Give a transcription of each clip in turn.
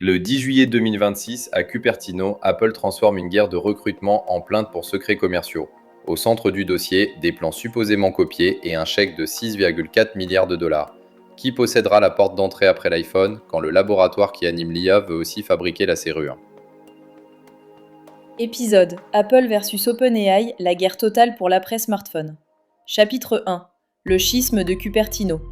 Le 10 juillet 2026, à Cupertino, Apple transforme une guerre de recrutement en plainte pour secrets commerciaux. Au centre du dossier, des plans supposément copiés et un chèque de 6,4 milliards de dollars. Qui possédera la porte d'entrée après l'iPhone quand le laboratoire qui anime l'IA veut aussi fabriquer la serrure? Épisode Apple versus OpenAI, la guerre totale pour l'après-smartphone. Chapitre 1 Le schisme de Cupertino.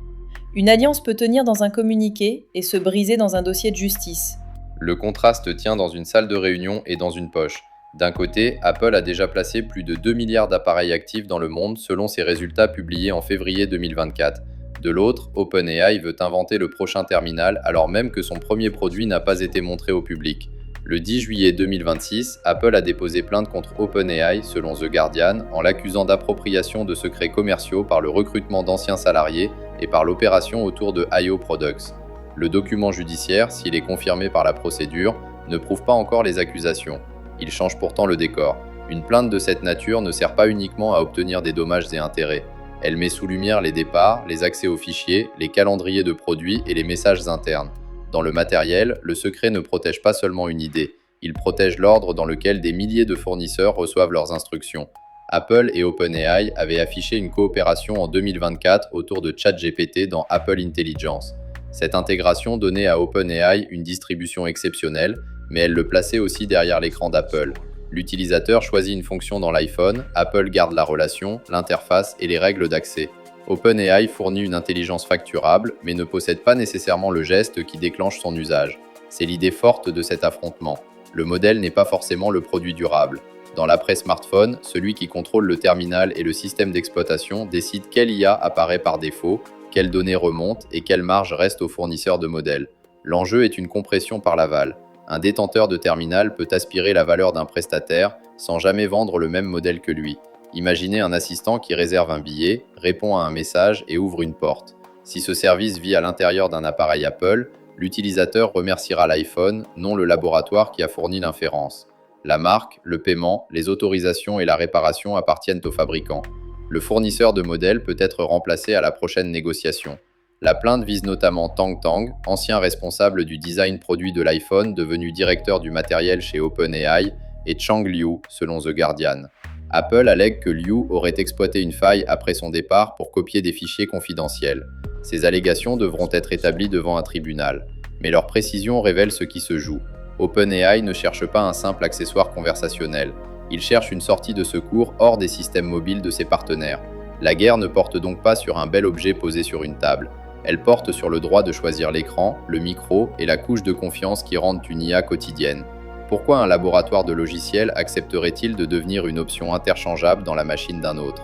Une alliance peut tenir dans un communiqué et se briser dans un dossier de justice. Le contraste tient dans une salle de réunion et dans une poche. D'un côté, Apple a déjà placé plus de 2 milliards d'appareils actifs dans le monde selon ses résultats publiés en février 2024. De l'autre, OpenAI veut inventer le prochain terminal alors même que son premier produit n'a pas été montré au public. Le 10 juillet 2026, Apple a déposé plainte contre OpenAI selon The Guardian en l'accusant d'appropriation de secrets commerciaux par le recrutement d'anciens salariés et par l'opération autour de IO Products. Le document judiciaire, s'il est confirmé par la procédure, ne prouve pas encore les accusations. Il change pourtant le décor. Une plainte de cette nature ne sert pas uniquement à obtenir des dommages et intérêts. Elle met sous lumière les départs, les accès aux fichiers, les calendriers de produits et les messages internes. Dans le matériel, le secret ne protège pas seulement une idée, il protège l'ordre dans lequel des milliers de fournisseurs reçoivent leurs instructions. Apple et OpenAI avaient affiché une coopération en 2024 autour de ChatGPT dans Apple Intelligence. Cette intégration donnait à OpenAI une distribution exceptionnelle, mais elle le plaçait aussi derrière l'écran d'Apple. L'utilisateur choisit une fonction dans l'iPhone, Apple garde la relation, l'interface et les règles d'accès. OpenAI fournit une intelligence facturable, mais ne possède pas nécessairement le geste qui déclenche son usage. C'est l'idée forte de cet affrontement. Le modèle n'est pas forcément le produit durable. Dans l'après-smartphone, celui qui contrôle le terminal et le système d'exploitation décide quelle IA apparaît par défaut, quelles données remontent et quelle marge reste au fournisseur de modèles. L'enjeu est une compression par l'aval. Un détenteur de terminal peut aspirer la valeur d'un prestataire sans jamais vendre le même modèle que lui. Imaginez un assistant qui réserve un billet, répond à un message et ouvre une porte. Si ce service vit à l'intérieur d'un appareil Apple, l'utilisateur remerciera l'iPhone, non le laboratoire qui a fourni l'inférence. La marque, le paiement, les autorisations et la réparation appartiennent au fabricant. Le fournisseur de modèles peut être remplacé à la prochaine négociation. La plainte vise notamment Tang Tang, ancien responsable du design produit de l'iPhone devenu directeur du matériel chez OpenAI, et Chang Liu, selon The Guardian. Apple allègue que Liu aurait exploité une faille après son départ pour copier des fichiers confidentiels. Ces allégations devront être établies devant un tribunal. Mais leur précision révèle ce qui se joue. OpenAI ne cherche pas un simple accessoire conversationnel. Il cherche une sortie de secours hors des systèmes mobiles de ses partenaires. La guerre ne porte donc pas sur un bel objet posé sur une table. Elle porte sur le droit de choisir l'écran, le micro et la couche de confiance qui rendent une IA quotidienne. Pourquoi un laboratoire de logiciels accepterait-il de devenir une option interchangeable dans la machine d'un autre?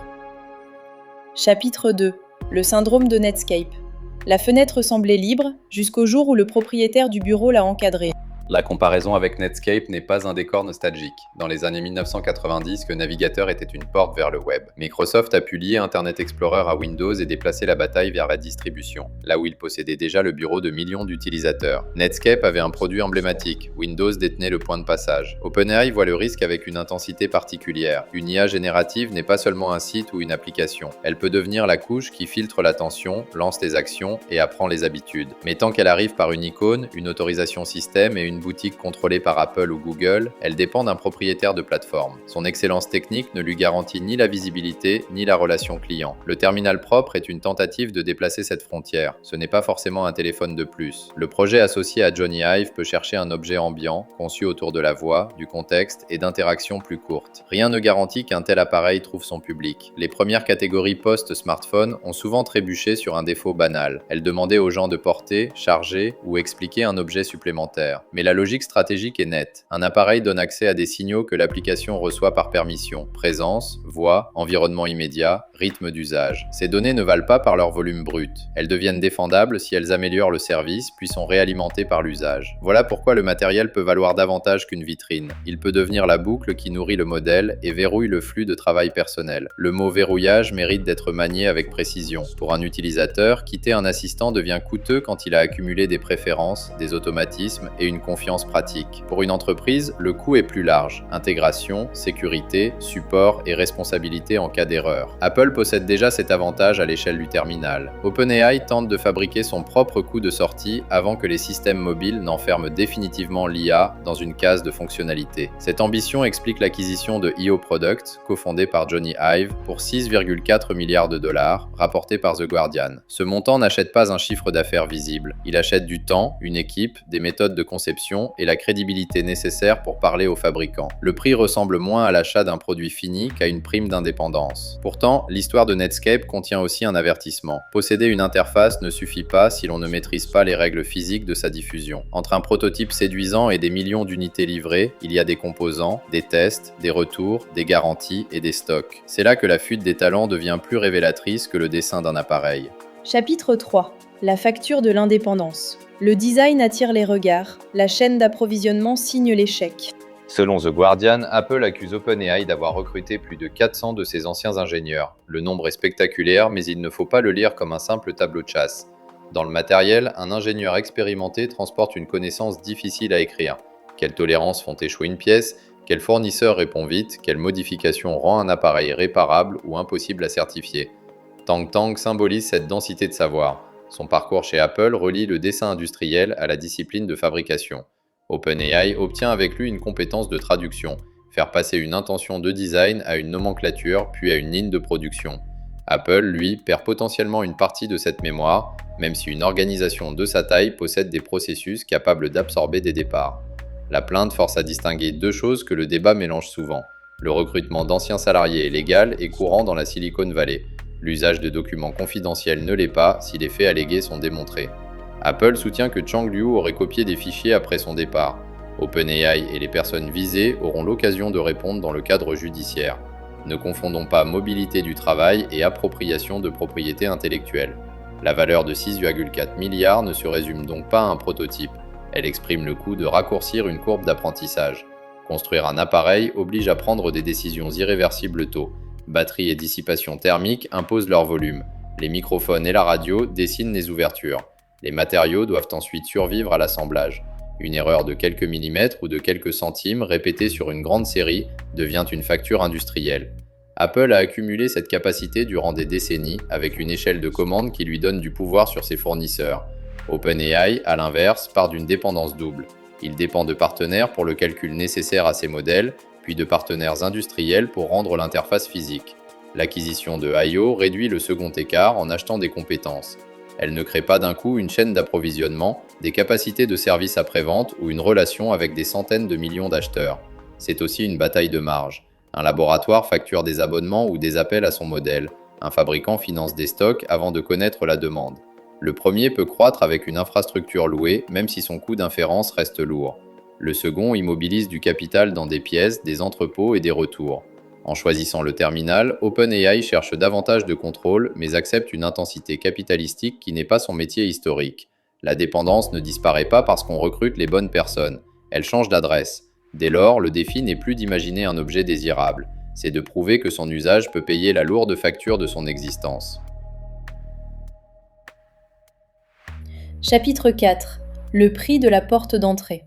Chapitre 2 Le syndrome de Netscape. La fenêtre semblait libre jusqu'au jour où le propriétaire du bureau l'a encadrée. La comparaison avec Netscape n'est pas un décor nostalgique. Dans les années 1990, le navigateur était une porte vers le web. Microsoft a pu lier Internet Explorer à Windows et déplacer la bataille vers la distribution, là où il possédait déjà le bureau de millions d'utilisateurs. Netscape avait un produit emblématique, Windows détenait le point de passage. OpenAI voit le risque avec une intensité particulière. Une IA générative n'est pas seulement un site ou une application. Elle peut devenir la couche qui filtre l'attention, lance les actions et apprend les habitudes. Mais tant qu'elle arrive par une icône, une autorisation système et une boutique contrôlée par Apple ou Google, elle dépend d'un propriétaire de plateforme. Son excellence technique ne lui garantit ni la visibilité ni la relation client. Le terminal propre est une tentative de déplacer cette frontière. Ce n'est pas forcément un téléphone de plus. Le projet associé à Johnny Ive peut chercher un objet ambiant, conçu autour de la voix, du contexte et d'interactions plus courtes. Rien ne garantit qu'un tel appareil trouve son public. Les premières catégories post-smartphone ont souvent trébuché sur un défaut banal. Elles demandaient aux gens de porter, charger ou expliquer un objet supplémentaire. Mais la logique stratégique est nette. Un appareil donne accès à des signaux que l'application reçoit par permission. Présence, voix, environnement immédiat, rythme d'usage. Ces données ne valent pas par leur volume brut. Elles deviennent défendables si elles améliorent le service, puis sont réalimentées par l'usage. Voilà pourquoi le matériel peut valoir davantage qu'une vitrine. Il peut devenir la boucle qui nourrit le modèle et verrouille le flux de travail personnel. Le mot verrouillage mérite d'être manié avec précision. Pour un utilisateur, quitter un assistant devient coûteux quand il a accumulé des préférences, des automatismes et une confiance confiance pratique. Pour une entreprise, le coût est plus large. Intégration, sécurité, support et responsabilité en cas d'erreur. Apple possède déjà cet avantage à l'échelle du terminal. OpenAI tente de fabriquer son propre coût de sortie avant que les systèmes mobiles n'enferment définitivement l'IA dans une case de fonctionnalité. Cette ambition explique l'acquisition de IO Product, cofondée par Johnny Ive, pour 6,4 milliards de dollars, rapporté par The Guardian. Ce montant n'achète pas un chiffre d'affaires visible. Il achète du temps, une équipe, des méthodes de conception et la crédibilité nécessaire pour parler aux fabricants. Le prix ressemble moins à l'achat d'un produit fini qu'à une prime d'indépendance. Pourtant, l'histoire de Netscape contient aussi un avertissement. Posséder une interface ne suffit pas si l'on ne maîtrise pas les règles physiques de sa diffusion. Entre un prototype séduisant et des millions d'unités livrées, il y a des composants, des tests, des retours, des garanties et des stocks. C'est là que la fuite des talents devient plus révélatrice que le dessin d'un appareil. Chapitre 3. La facture de l'indépendance. Le design attire les regards, la chaîne d'approvisionnement signe l'échec. Selon The Guardian, Apple accuse OpenAI d'avoir recruté plus de 400 de ses anciens ingénieurs. Le nombre est spectaculaire, mais il ne faut pas le lire comme un simple tableau de chasse. Dans le matériel, un ingénieur expérimenté transporte une connaissance difficile à écrire. Quelles tolérances font échouer une pièce ? Quel fournisseur répond vite ? Quelle modification rend un appareil réparable ou impossible à certifier ? Tang Tang symbolise cette densité de savoir. Son parcours chez Apple relie le dessin industriel à la discipline de fabrication. OpenAI obtient avec lui une compétence de traduction, faire passer une intention de design à une nomenclature puis à une ligne de production. Apple, lui, perd potentiellement une partie de cette mémoire, même si une organisation de sa taille possède des processus capables d'absorber des départs. La plainte force à distinguer deux choses que le débat mélange souvent. Le recrutement d'anciens salariés est légal et courant dans la Silicon Valley. L'usage de documents confidentiels ne l'est pas si les faits allégués sont démontrés. Apple soutient que Chang Liu aurait copié des fichiers après son départ. OpenAI et les personnes visées auront l'occasion de répondre dans le cadre judiciaire. Ne confondons pas mobilité du travail et appropriation de propriété intellectuelle. La valeur de 6,4 milliards ne se résume donc pas à un prototype. Elle exprime le coût de raccourcir une courbe d'apprentissage. Construire un appareil oblige à prendre des décisions irréversibles tôt. Batterie et dissipation thermique imposent leur volume. Les microphones et la radio dessinent les ouvertures. Les matériaux doivent ensuite survivre à l'assemblage. Une erreur de quelques millimètres ou de quelques centimes répétée sur une grande série devient une facture industrielle. Apple a accumulé cette capacité durant des décennies avec une échelle de commande qui lui donne du pouvoir sur ses fournisseurs. OpenAI, à l'inverse, part d'une dépendance double. Il dépend de partenaires pour le calcul nécessaire à ses modèles, puis de partenaires industriels pour rendre l'interface physique. L'acquisition de IO réduit le second écart en achetant des compétences. Elle ne crée pas d'un coup une chaîne d'approvisionnement, des capacités de service après-vente ou une relation avec des centaines de millions d'acheteurs. C'est aussi une bataille de marge. Un laboratoire facture des abonnements ou des appels à son modèle. Un fabricant finance des stocks avant de connaître la demande. Le premier peut croître avec une infrastructure louée, même si son coût d'inférence reste lourd. Le second immobilise du capital dans des pièces, des entrepôts et des retours. En choisissant le terminal, OpenAI cherche davantage de contrôle, mais accepte une intensité capitalistique qui n'est pas son métier historique. La dépendance ne disparaît pas parce qu'on recrute les bonnes personnes. Elle change d'adresse. Dès lors, le défi n'est plus d'imaginer un objet désirable. C'est de prouver que son usage peut payer la lourde facture de son existence. Chapitre 4. Le prix de la porte d'entrée.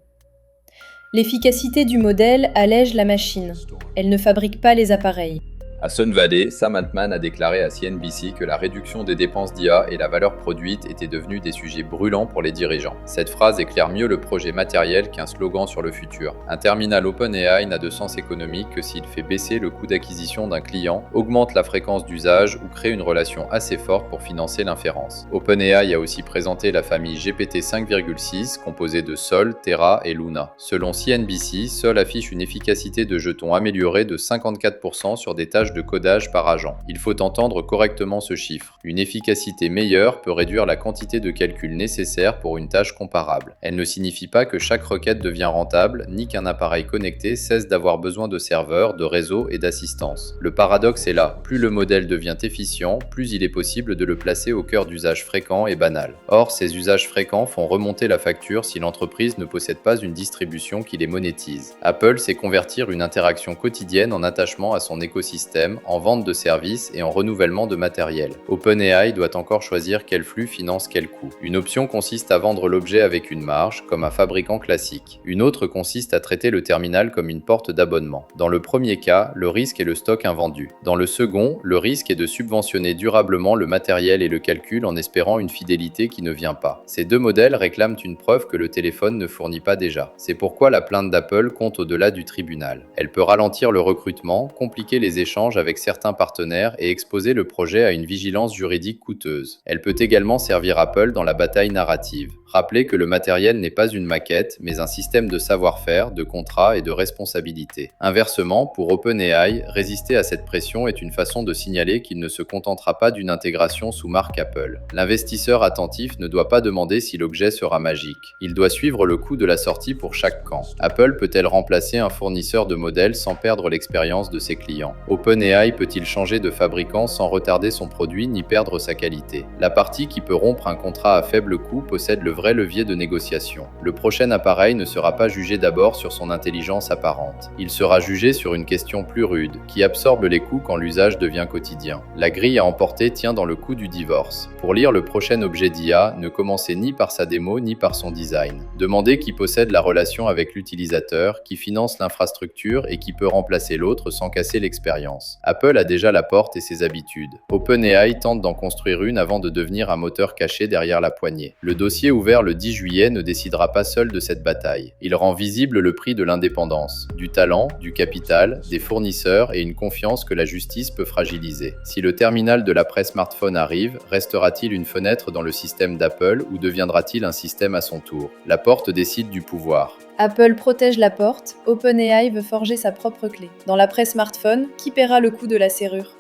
L'efficacité du modèle allège la machine. Elle ne fabrique pas les appareils. À Sun Valley, Sam Altman a déclaré à CNBC que la réduction des dépenses d'IA et la valeur produite étaient devenus des sujets brûlants pour les dirigeants. Cette phrase éclaire mieux le projet matériel qu'un slogan sur le futur. Un terminal OpenAI n'a de sens économique que s'il fait baisser le coût d'acquisition d'un client, augmente la fréquence d'usage ou crée une relation assez forte pour financer l'inférence. OpenAI a aussi présenté la famille GPT 5,6 composée de Sol, Terra et Luna. Selon CNBC, Sol affiche une efficacité de jetons améliorée de 54% sur des tâches de codage par agent. Il faut entendre correctement ce chiffre. Une efficacité meilleure peut réduire la quantité de calcul nécessaire pour une tâche comparable. Elle ne signifie pas que chaque requête devient rentable, ni qu'un appareil connecté cesse d'avoir besoin de serveurs, de réseaux et d'assistance. Le paradoxe est là. Plus le modèle devient efficient, plus il est possible de le placer au cœur d'usages fréquents et banals. Or, ces usages fréquents font remonter la facture si l'entreprise ne possède pas une distribution qui les monétise. Apple sait convertir une interaction quotidienne en attachement à son écosystème système, en vente de services et en renouvellement de matériel. OpenAI doit encore choisir quel flux finance quel coût. Une option consiste à vendre l'objet avec une marge, comme un fabricant classique. Une autre consiste à traiter le terminal comme une porte d'abonnement. Dans le premier cas, le risque est le stock invendu. Dans le second, le risque est de subventionner durablement le matériel et le calcul en espérant une fidélité qui ne vient pas. Ces deux modèles réclament une preuve que le téléphone ne fournit pas déjà. C'est pourquoi la plainte d'Apple compte au-delà du tribunal. Elle peut ralentir le recrutement, compliquer les échanges avec certains partenaires et exposer le projet à une vigilance juridique coûteuse. Elle peut également servir Apple dans la bataille narrative. Rappelez que le matériel n'est pas une maquette, mais un système de savoir-faire, de contrat et de responsabilité. Inversement, pour OpenAI, résister à cette pression est une façon de signaler qu'il ne se contentera pas d'une intégration sous marque Apple. L'investisseur attentif ne doit pas demander si l'objet sera magique. Il doit suivre le coût de la sortie pour chaque camp. Apple peut-elle remplacer un fournisseur de modèles sans perdre l'expérience de ses clients? OpenAI peut-il changer de fabricant sans retarder son produit ni perdre sa qualité? La partie qui peut rompre un contrat à faible coût possède le vrai levier de négociation. Le prochain appareil ne sera pas jugé d'abord sur son intelligence apparente. Il sera jugé sur une question plus rude, qui absorbe les coûts quand l'usage devient quotidien. La grille à emporter tient dans le coût du divorce. Pour lire le prochain objet d'IA, ne commencez ni par sa démo ni par son design. Demandez qui possède la relation avec l'utilisateur, qui finance l'infrastructure et qui peut remplacer l'autre sans casser l'expérience. Apple a déjà la porte et ses habitudes. OpenAI tente d'en construire une avant de devenir un moteur caché derrière la poignée. Le dossier ouvert le 10 juillet ne décidera pas seul de cette bataille. Il rend visible le prix de l'indépendance, du talent, du capital, des fournisseurs et une confiance que la justice peut fragiliser. Si le terminal de l'après smartphone arrive, restera-t-il une fenêtre dans le système d'Apple ou deviendra-t-il un système à son tour? La porte décide du pouvoir. Apple protège la porte, OpenAI veut forger sa propre clé. Dans l'après smartphone, qui paiera le coût de la serrure?